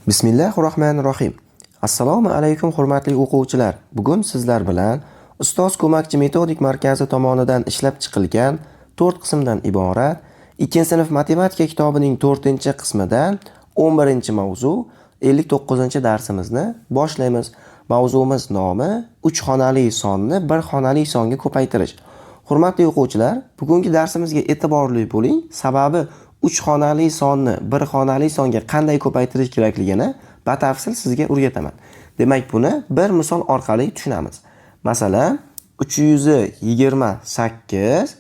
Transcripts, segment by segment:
Bismillahirrohmanirrohim. Assalomu alaykum hurmatli o'quvchilar. Bugun sizlar bilan Ustoz ko'makchi metodik markazi tomonidan ishlab chiqilgan 4 qismdan iborat 2-sinf matematika kitobining 4-qismidan 11-mavzu 59-darsimizni boshlaymiz. Mavzuimiz nomi 3 xonali sonni 1 xonali songa ko'paytirish. Hurmatli o'quvchilar, bugungi darsimizga e'tiborli bo'ling. Sababi 3 xonali sonni 1 xonali songa qanday ko'paytirish kerakligini batafsil sizga o'rgataman. Demak, buni bir misol orqali tushunamiz. Masalan, 328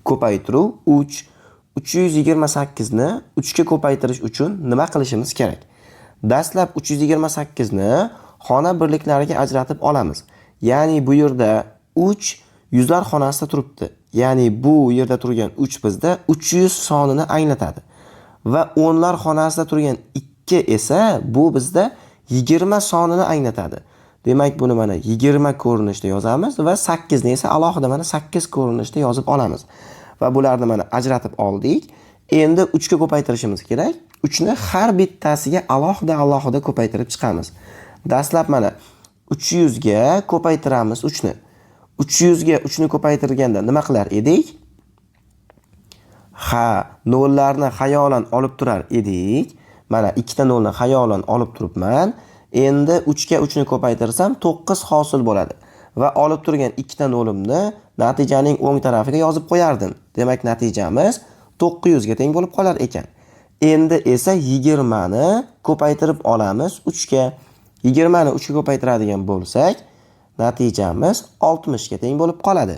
ko'paytiruv 3. 328 ni 3 ga ko'paytirish uchun nima qilishimiz kerak? Dastlab 328 ni xona birliklariga ajratib olamiz. Ya'ni bu yerda 3 yuzlar xonasida turibdi. Ya'ni bu yerda turgan 3 bizda 300 sonini anglatadi. Va o'nlar xonasida turgan 2 esa bu bizda 20 sonini anglatadi. Demak, buni mana 20 ko'rinishda yozamiz va 8 ni esa alohida mana 8 ko'rinishda yozib olamiz. Va bularni mana ajratib oldik. Endi 3 ga ko'paytirishimiz kerak. 3 ni har bittasiga alohida ko'paytirib chiqamiz. Dastlab mana 300 ga ko'paytiramiz 3 ni. 300 ga 3 ni ko'paytirganda nima qilar edik? Nollarni xayolan olib turar edik. Mana 2 ta nolni xayolan olib turibman. Endi 3 ga 3 ni ko'paytirsam 9 hosil bo'ladi. Va olib turgan 2 ta nolimni natijaning o'ng tarafiga yozib qo'yardim. Demak, natijamiz 900 ga teng bo'lib qolar ekan. Endi esa 20 ni ko'paytirib olamiz 3 ga. 20 ni 3 ga ko'paytiradigan bo'lsak, natijamiz 60 ga teng bo'lib qoladi.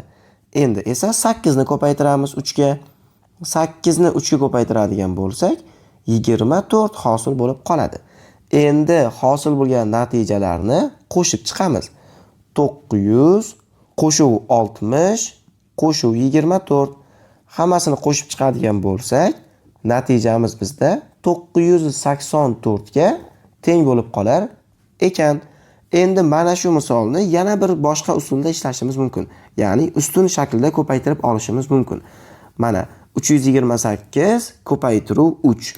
Endi esa 8 ni ko'paytiramiz 3 ga. 8 ni 3 ga ko'paytiradigan bo'lsak, 24 hosil bo'lib qoladi. Endi hosil bo'lgan natijalarni qo'shib chiqamiz. 900 qo'shuv 60 qo'shuv 24. Hammasini qo'shib chiqadigan bo'lsak, natijamiz bizda 984 ga teng bo'lib qolar ekan. Endi mana shu misolni yana bir boshqa usulda ishlashimiz mumkin. Ya'ni ustun shaklda ko'paytirib olishimiz mumkin. Mana 328 ko'paytiruv 3.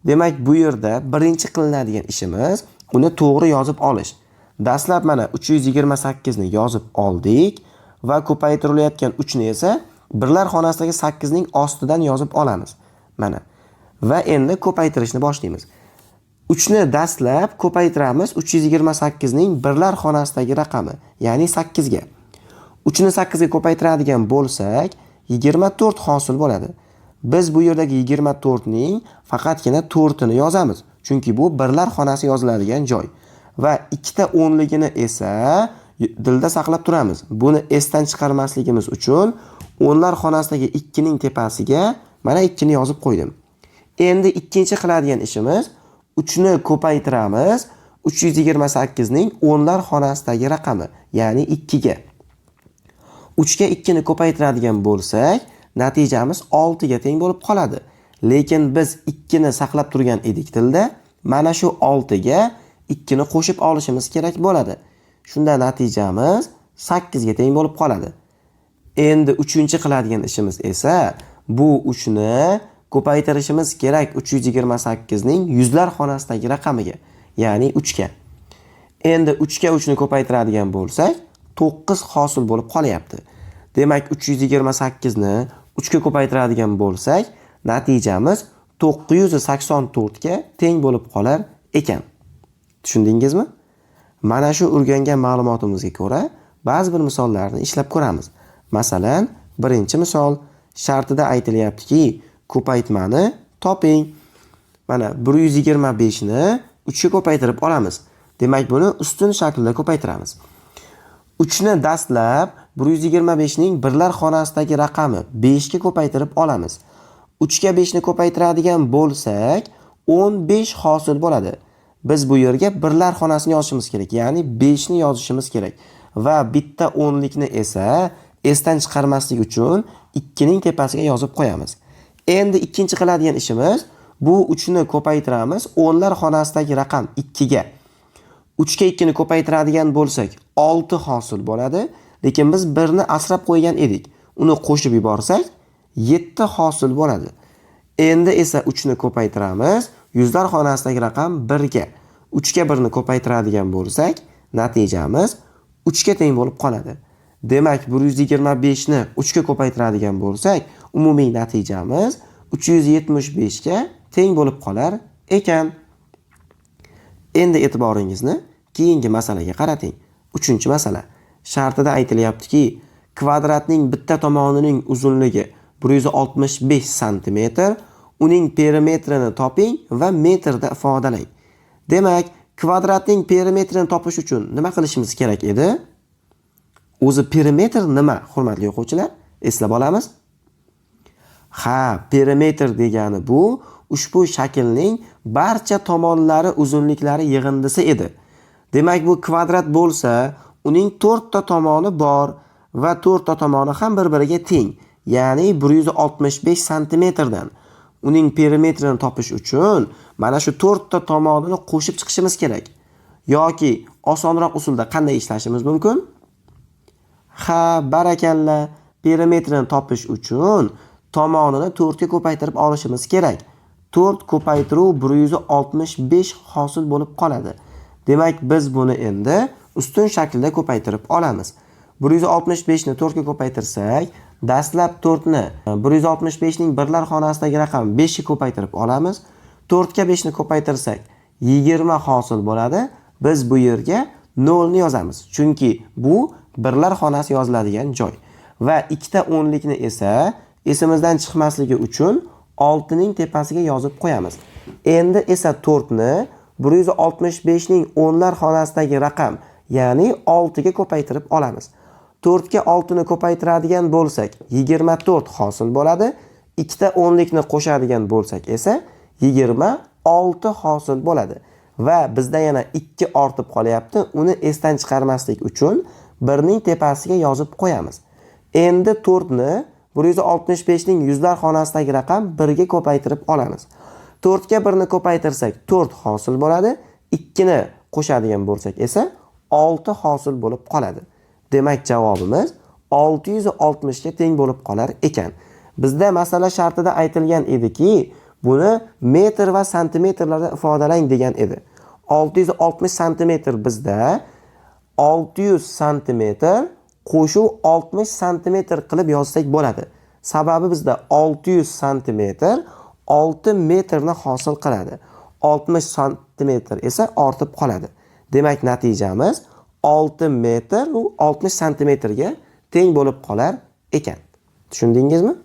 Demak, bu yerda birinchi qilinadigan ishimiz uni to'g'ri yozib olish. Dastlab mana 328 ni yozib oldik va ko'paytirilayotgan 3 ni esa birlar xonasidagi 8 ning ostidan yozib olamiz. Mana. Va endi ko'paytirishni boshlaymiz. 3 ni dastlab ko'paytiramiz 328 ning birlar xonasidagi raqami, ya'ni 8 ga. 3 ni 8 ga ko'paytiradigan bo'lsak, 24 hosil bo'ladi. Biz bu yerdagi 24 ning faqatgina 4 ni yozamiz. Chunki bu birlar xonasi yoziladigan joy. Va 2 ta o'nligini esa dilda saqlab turamiz. Buni esdan chiqarmasligimiz uchun o'nlar xonasidagi 2 ning tepasiga mana 2 ni yozib qo'ydim. Endi ikkinchi qiladigan ishimiz 3 ni ko'paytiramiz 328 ning o'nlar xonasidagi raqami, ya'ni 2 ga. 3 ga 2 ni ko'paytiradigan bo'lsak, natijamiz 6 ga teng bo'lib qoladi. Lekin biz 2 ni saqlab turgan edik tilda. Mana shu 6 ga 2 ni qo'shib olishimiz kerak bo'ladi. Shunda natijamiz 8 ga teng bo'lib qoladi. Endi 3-chi qiladigan ishimiz esa bu 3 ni ko'paytirishimiz kerak 328 ning yuzlar xonasidagi raqamiga, ya'ni 3 ga. Endi 3 ga 3 ni ko'paytiradigan bo'lsak, 9 hosil bo'lib qolyapti. Demak, 328 ni 3 ga ko'paytiradigan bo'lsak, natijamiz 984 ga teng bo'lib qolar ekan. Tushundingizmi? Mana shu o'rgangan ma'lumotimizga ko'ra ba'zi bir misollarni ishlab ko'ramiz. Masalan, birinchi misol shartida aytilyaptiki, ko'paytmani toping. Mana 125 ni 3 ga ko'paytirib olamiz. Demak, buni ustun shaklda ko'paytiramiz. 3 ni dastlab 125 ning birlar xonasidagi raqami 5 ga ko'paytirib olamiz. 3 ga 5 ni ko'paytiradigan bo'lsak, 15 hosil bo'ladi. Biz bu yerga birlar xonasini yozishimiz kerak, ya'ni 5 ni yozishimiz kerak. Va bitta o'nlikni esa esdan chiqarmaslik uchun 2 ning tepasiga yozib qo'yamiz. Endi ikkinchi qiladigan ishimiz bu 3 ni ko'paytiramiz o'nlar xonasidagi raqam 2 ga. 3 ga 2 ni ko'paytiradigan bo'lsak 6 hosil bo'ladi. Lekin biz 1 ni asrab qo'ygan edik. Uni qo'shib yuborsak 7 hosil bo'ladi. Endi esa 3 ni ko'paytiramiz. Yuzlar xonasidagi raqam 1 ga. 3 ga 1 ni ko'paytiradigan bo'lsak, natijamiz 3 ga teng bo'lib qoladi. Demak, 125 ni 3 ga ko'paytiradigan bo'lsak, umumiy natijamiz 375 ga teng bo'lib qolar ekan. Endi e'tiboringizni keyingi masalaga qarating. 3-masala. Shartida aytilyaptiki, kvadratning bitta tomonining uzunligi 165 cm, uning perimetrini toping va metrda ifodalang. Demak, kvadratning perimetrini topish uchun nima qilishimiz kerak edi? O'zi perimetr nima, hurmatli o'quvchilar? Eslab olamiz. Ha, perimetr degani bu ushbu shaklning barcha tomonlari uzunliklari yig'indisi edi. Demak, bu kvadrat bo'lsa, uning 4 ta tomoni bor va 4 ta tomoni ham bir-biriga teng. Ya'ni 165 cm dan uning perimetrini topish uchun mana shu 4 ta tomonini qo'shib chiqishimiz kerak. Yoki osonroq usulda qanday ishlashimiz mumkin? Ha, barakalla. Perimetrini topish uchun tomonini 4 ga ko'paytirib olishimiz kerak. 4 ko'paytiruv 165 hosil bo'lib qoladi. Demak, biz buni endi ustun shaklda ko'paytirib olamiz. 165 ni 4 ga ko'paytirsak, dastlab 4 ni 165 ning birlar xonasidagi raqam 5 ga ko'paytirib olamiz. 4 ga 5 ni ko'paytirsak 20 hosil bo'ladi. Biz bu yerga 0 ni yozamiz. Chunki bu birlar xonasi yoziladigan joy. Va ikkita o'nlikni esa esimizdan chiqmasligi uchun 6 ning tepasiga yozib qo'yamiz. Endi esa 4 ni 165 ning o'nlar xonasidagi raqam, ya'ni 6 ga ko'paytirib olamiz. 4 ga 6 ni ko'paytiradigan bo'lsak, 24 hosil bo'ladi. Ikkita o'nlikni qo'shadigan bo'lsak esa 26 hosil bo'ladi. Va bizda yana 2 ortib qolyapti. Uni esdan chiqarmaslik uchun 1 ning tepasiga yozib qo'yamiz. Endi 4 ni 165 ning yuzlar xonasidagi raqam 1 ga ko'paytirib olamiz. 4 ga 1 ni ko'paytirsak 4 hosil bo'ladi. 2 ni qo'shadigan bo'lsak esa 6 hosil bo'lib qoladi. Demak, javobimiz 660 ga teng bo'lib qolar ekan. Bizda masala shartida aytilgan ediki, buni metr va santimetrlarda ifodalang degan edi. 660 cm bizda 600 cm qo'shuv 60 cm qilib yozsak bo'ladi. Sababi bizda 600 cm 6 metrni hosil qiladi. 60 cm esa ortib qoladi. Demak, natijamiz 6 metr u 60 cm ga teng bo'lib qolar ekan. Tushundingizmi?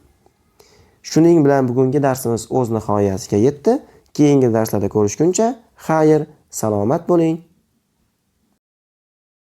Shuning bilan bugungi darsimiz o'z nihoyasiga yetdi. Keyingi darslarda ko'rishguncha, xayr, salomat bo'ling.